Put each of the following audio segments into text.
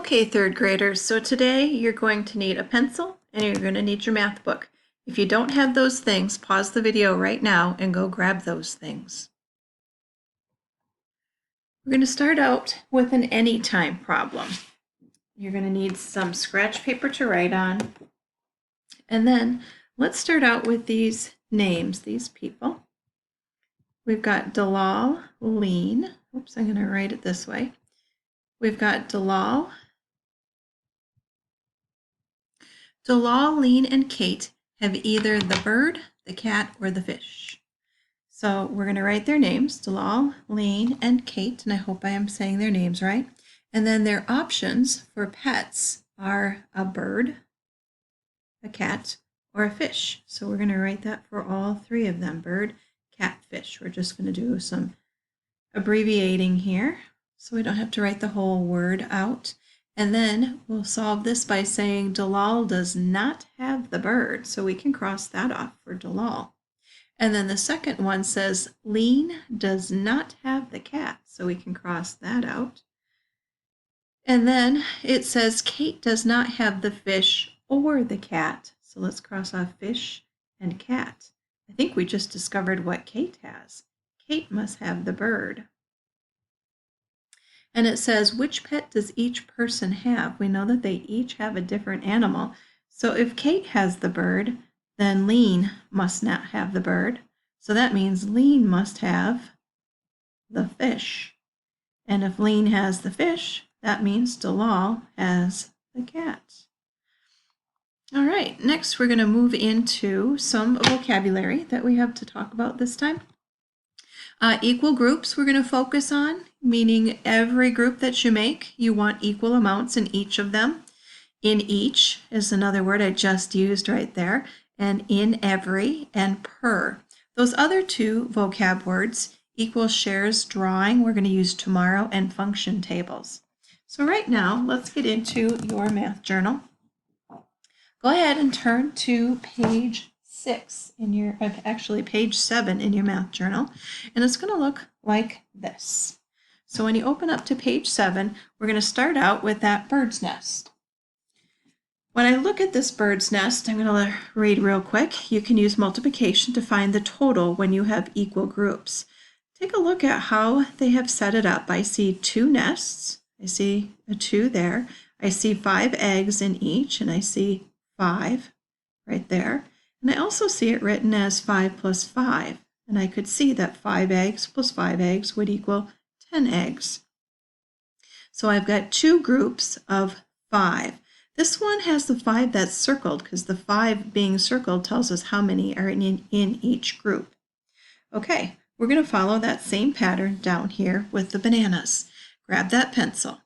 Okay, third graders, so today you're going to need a pencil and you're going to need your math book. If you don't have those things, pause the video right now and go grab those things. We're going to start out with an anytime problem. You're going to need some scratch paper to write on. And then let's start out with these names, these people. We've got Dalal, Lean. Oops, I'm going to write it this way. We've got Dalal, Lean, and Kate have either the bird, the cat, or the fish. So we're going to write their names, Dalal, Lean, and Kate, and I hope I am saying their names right. And then their options for pets are a bird, a cat, or a fish. So we're going to write that for all three of them, bird, cat, fish. We're just going to do some abbreviating here so we don't have to write the whole word out. And then we'll solve this by saying Dalal does not have the bird, so we can cross that off for Dalal. And then the second one says Lean does not have the cat, so we can cross that out. And then it says Kate does not have the fish or the cat, so let's cross off fish and cat. I think we just discovered what Kate has. Kate must have the bird. And it says, which pet does each person have? We know that they each have a different animal. So if Kate has the bird, then Lean must not have the bird. So that means Lean must have the fish. And if Lean has the fish, that means Dalal has the cat. All right, next we're going to move into some vocabulary that we have to talk about this time. Equal groups we're going to focus on, meaning every group that you make, you want equal amounts in each of them. In each is another word I just used right there, and in every and per. Those other two vocab words, equal, shares, drawing, we're going to use tomorrow, and function tables. So right now, let's get into your math journal. Go ahead and turn to page 6 in your, actually page 7 in your math journal, and it's going to look like this. So when you open up to page 7, we're going to start out with that bird's nest. When I look at this bird's nest, I'm going to read real quick. You can use multiplication to find the total when you have equal groups. Take a look at how they have set it up. I see 2 nests. I see a 2 there. I see 5 eggs in each, and I see 5 right there. And I also see it written as 5 plus 5. And I could see that 5 eggs plus 5 eggs would equal 10 eggs. So I've got 2 groups of 5. This one has the 5 that's circled because the 5 being circled tells us how many are in each group. Okay, we're going to follow that same pattern down here with the bananas. Grab that pencil.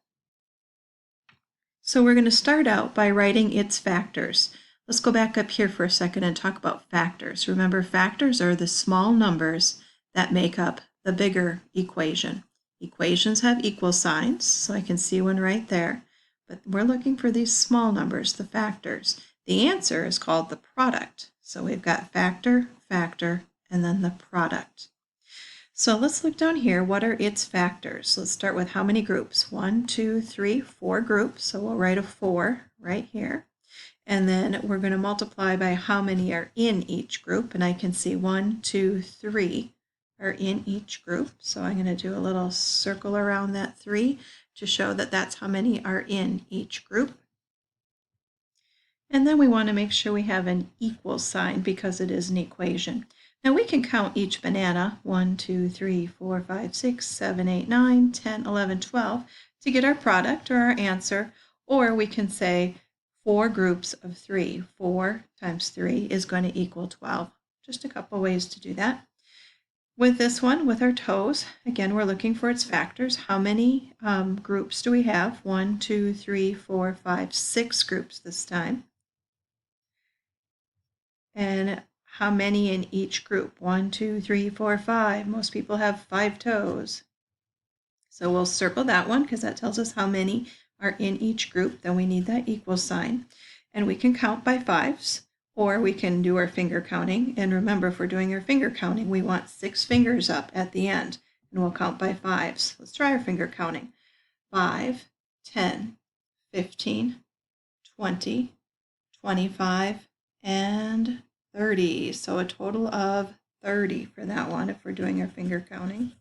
So we're going to start out by writing its factors. Let's go back up here for a second and talk about factors. Remember, factors are the small numbers that make up the bigger equation. Equations have equal signs, so I can see one right there. But we're looking for these small numbers, the factors. The answer is called the product. So we've got factor, factor, and then the product. So let's look down here. What are its factors? Let's start with how many groups? 1, 2, 3, 4 groups. So we'll write a 4 right here. And then we're going to multiply by how many are in each group. And I can see 1, 2, 3 are in each group. So I'm going to do a little circle around that 3 to show that that's how many are in each group. And then we want to make sure we have an equal sign because it is an equation. Now we can count each banana, 1, 2, 3, 4, 5, 6, 7, 8, 9, 10, 11, 12, to get our product or our answer, or we can say 4 groups of 3. 4 times 3 is going to equal 12. Just a couple ways to do that. With this one, with our toes, again, we're looking for its factors. How many groups do we have? 1, 2, 3, 4, 5, 6 groups this time. And how many in each group? 1, 2, 3, 4, 5. Most people have 5 toes. So we'll circle that one because that tells us how many are in each group. Then we need that equal sign. And we can count by 5s, or we can do our finger counting. And remember, if we're doing our finger counting, we want 6 fingers up at the end. And we'll count by 5s. Let's try our finger counting. 5, 10, 15, 20, 25, and 30. So a total of 30 for that one if we're doing our finger counting.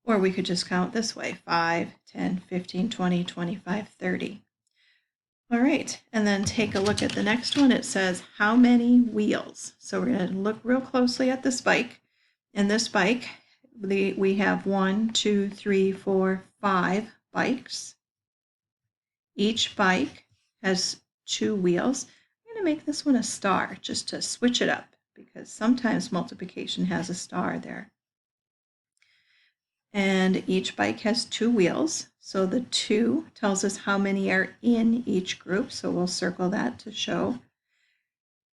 Or we could just count this way, 5, 10, 15, 20, 25, 30. All right, and then take a look at the next one. It says, how many wheels? So we're going to look real closely at this bike. And this bike, we have 1, 2, 3, 4, 5 bikes. Each bike has 2 wheels. I'm going to make this one a star just to switch it up because sometimes multiplication has a star there. And each bike has 2 wheels. So the 2 tells us how many are in each group. So we'll circle that to show.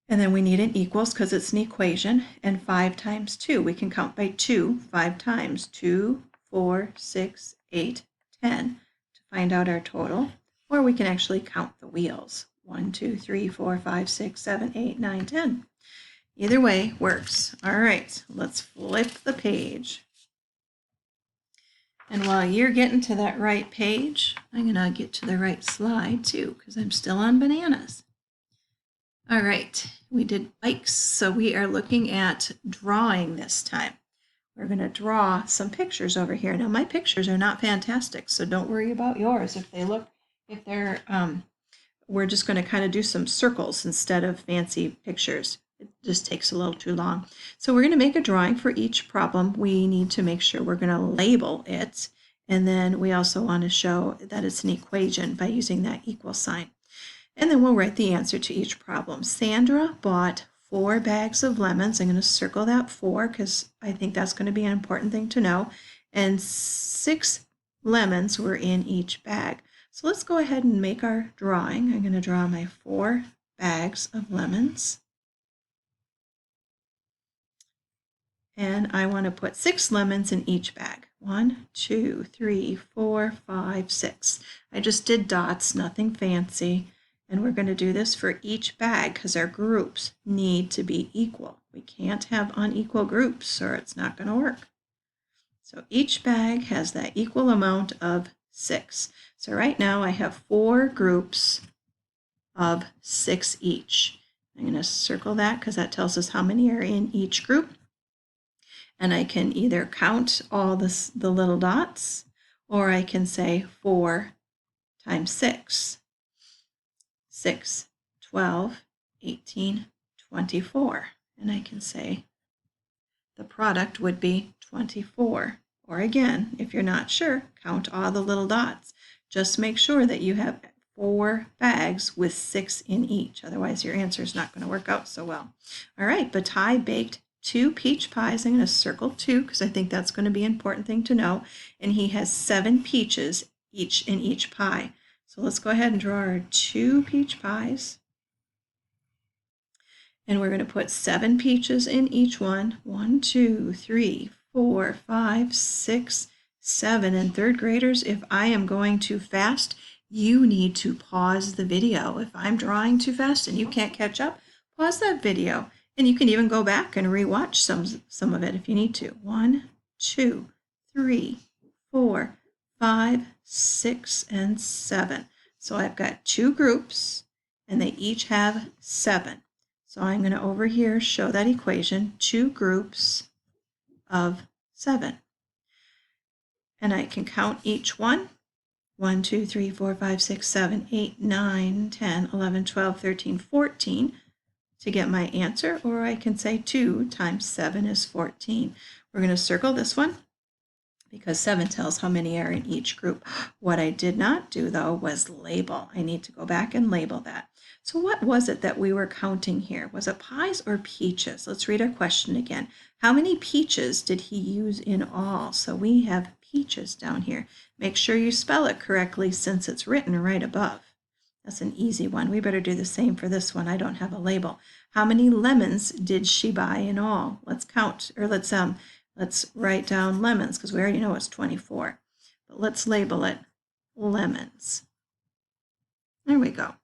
And then we need an equals because it's an equation. And 5 times 2. We can count by 2 5 times. 2, 4, 6, 8, 10 to find out our total. Or we can actually count the wheels. 1, 2, 3, 4, 5, 6, 7, 8, 9, 10. Either way works. All right, let's flip the page. And while you're getting to that right page, I'm going to get to the right slide too, because I'm still on bananas. All right, we did bikes, so we are looking at drawing this time. We're going to draw some pictures over here. Now, my pictures are not fantastic, so don't worry about yours. We're just going to kind of do some circles instead of fancy pictures. It just takes a little too long. So we're going to make a drawing for each problem. We need to make sure we're going to label it. And then we also want to show that it's an equation by using that equal sign. And then we'll write the answer to each problem. Sandra bought 4 bags of lemons. I'm going to circle that 4 because I think that's going to be an important thing to know. And 6 lemons were in each bag. So let's go ahead and make our drawing. I'm going to draw my 4 bags of lemons. And I want to put 6 lemons in each bag. 1, 2, 3, 4, 5, 6. I just did dots, nothing fancy. And we're going to do this for each bag because our groups need to be equal. We can't have unequal groups or it's not going to work. So each bag has that equal amount of 6. So right now I have 4 groups of 6 each. I'm going to circle that because that tells us how many are in each group. And I can either count all the little dots, or I can say 4 times 6. 6, 12, 18, 24. And I can say the product would be 24. Or again, if you're not sure, count all the little dots. Just make sure that you have 4 bags with 6 in each. Otherwise, your answer is not going to work out so well. All right, Batai baked 2 peach pies. I'm going to circle 2 because I think that's going to be an important thing to know. And he has 7 peaches each in each pie. So let's go ahead and draw our 2 peach pies. And we're going to put 7 peaches in each one. 1, 2, 3, 4, 5, 6, 7. And third graders, if I am going too fast, you need to pause the video. If I'm drawing too fast and you can't catch up, pause that video. And you can even go back and rewatch some of it if you need to. 1, 2, 3, 4, 5, 6, and 7. So I've got 2 groups, and they each have 7. So I'm going to over here show that equation, 2 groups of 7. And I can count each one. 1, 2, 3, 4, 5, 6, 7, 8, 9, 10, 11, 12, 13, 14. To get my answer, or I can say 2 times 7 is 14. We're going to circle this one because 7 tells how many are in each group. What I did not do, though, was label. I need to go back and label that. So what was it that we were counting here? Was it pies or peaches? Let's read our question again. How many peaches did he use in all? So we have peaches down here. Make sure you spell it correctly since it's written right above. That's an easy one. We better do the same for this one. I don't have a label. How many lemons did she buy in all? Let's count, or let's write down lemons because we already know it's 24. But let's label it lemons. There we go.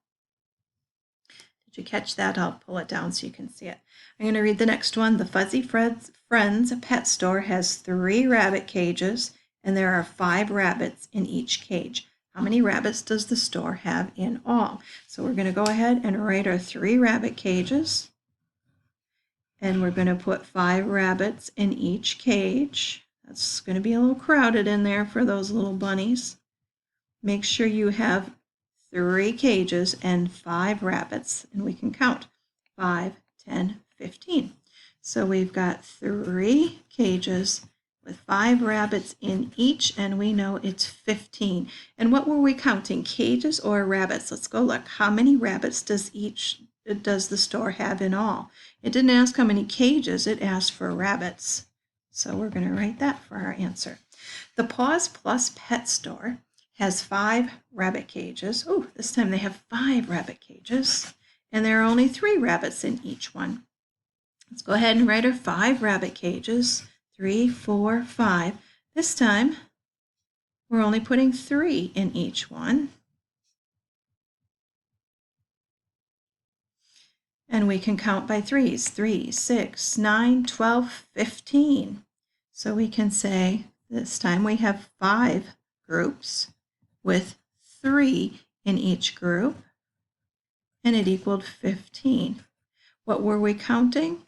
Did you catch that? I'll pull it down so you can see it. I'm going to read the next one. The Fuzzy Friends pet store has 3 rabbit cages, and there are 5 rabbits in each cage. how many rabbits does the store have in all? So we're going to go ahead and write our 3 rabbit cages. And we're going to put 5 rabbits in each cage. That's going to be a little crowded in there for those little bunnies. Make sure you have 3 cages and 5 rabbits, and we can count 5, 10, 15. So we've got 3 cages with 5 rabbits in each, and we know it's 15. And what were we counting, cages or rabbits? Let's go look. How many rabbits does the store have in all? It didn't ask how many cages, it asked for rabbits. So we're going to write that for our answer. The Paws Plus Pet Store has 5 rabbit cages. Oh, this time they have 5 rabbit cages, and there are only 3 rabbits in each one. Let's go ahead and write our 5 rabbit cages. 3, 4, 5. This time we're only putting 3 in each one. And we can count by 3s. 3, 6, 9, 12, 15. So we can say this time we have 5 groups with 3 in each group, and it equaled 15. What were we counting?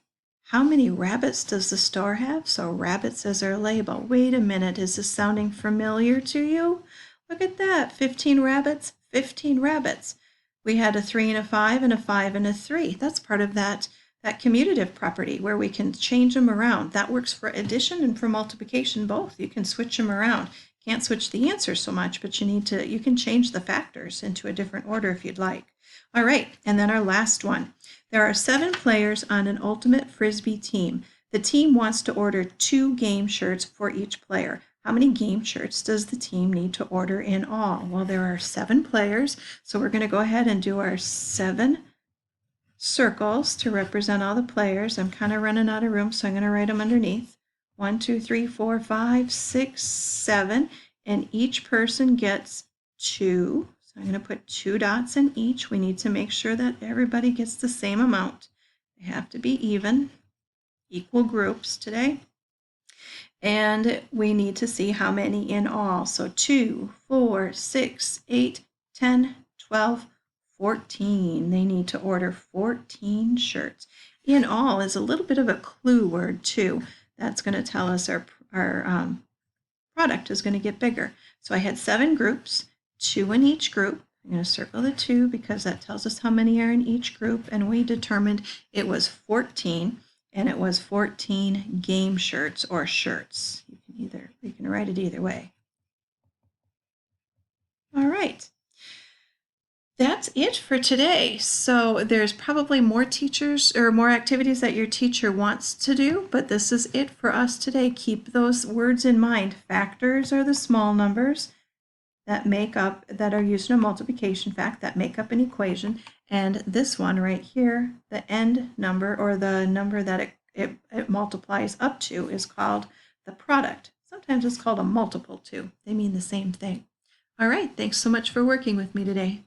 How many rabbits does the store have? So rabbits as our label. Wait a minute, is this sounding familiar to you? Look at that, 15 rabbits, 15 rabbits. We had a 3 and a 5 and a 5 and a 3. That's part of that commutative property where we can change them around. That works for addition and for multiplication both. You can switch them around. Can't switch the answer so much, but you can change the factors into a different order if you'd like. All right, and then our last one. There are 7 players on an ultimate Frisbee team. The team wants to order 2 game shirts for each player. How many game shirts does the team need to order in all? Well, there are 7 players, so we're going to go ahead and do our 7 circles to represent all the players. I'm kind of running out of room, so I'm going to write them underneath. 1, 2, 3, 4, 5, 6, 7, and each person gets 2. So I'm going to put 2 dots in each. We need to make sure that everybody gets the same amount. They have to be even, equal groups today. And we need to see how many in all. So 2, 4, 6, 8, 10, 12, 14. They need to order 14 shirts. In all is a little bit of a clue word too. That's going to tell us our product is going to get bigger. So I had 7 groups, 2 in each group. I'm going to circle the 2 because that tells us how many are in each group, and we determined it was 14, and it was 14 game shirts or shirts. You can write it either way. All right. That's it for today. So there's probably more teachers or more activities that your teacher wants to do, but this is it for us today. Keep those words in mind. Factors are the small numbers that are used in a multiplication fact that make up an equation. And this one right here, the end number or the number that it multiplies up to is called the product. Sometimes it's called a multiple too. They mean the same thing. All right, thanks so much for working with me today.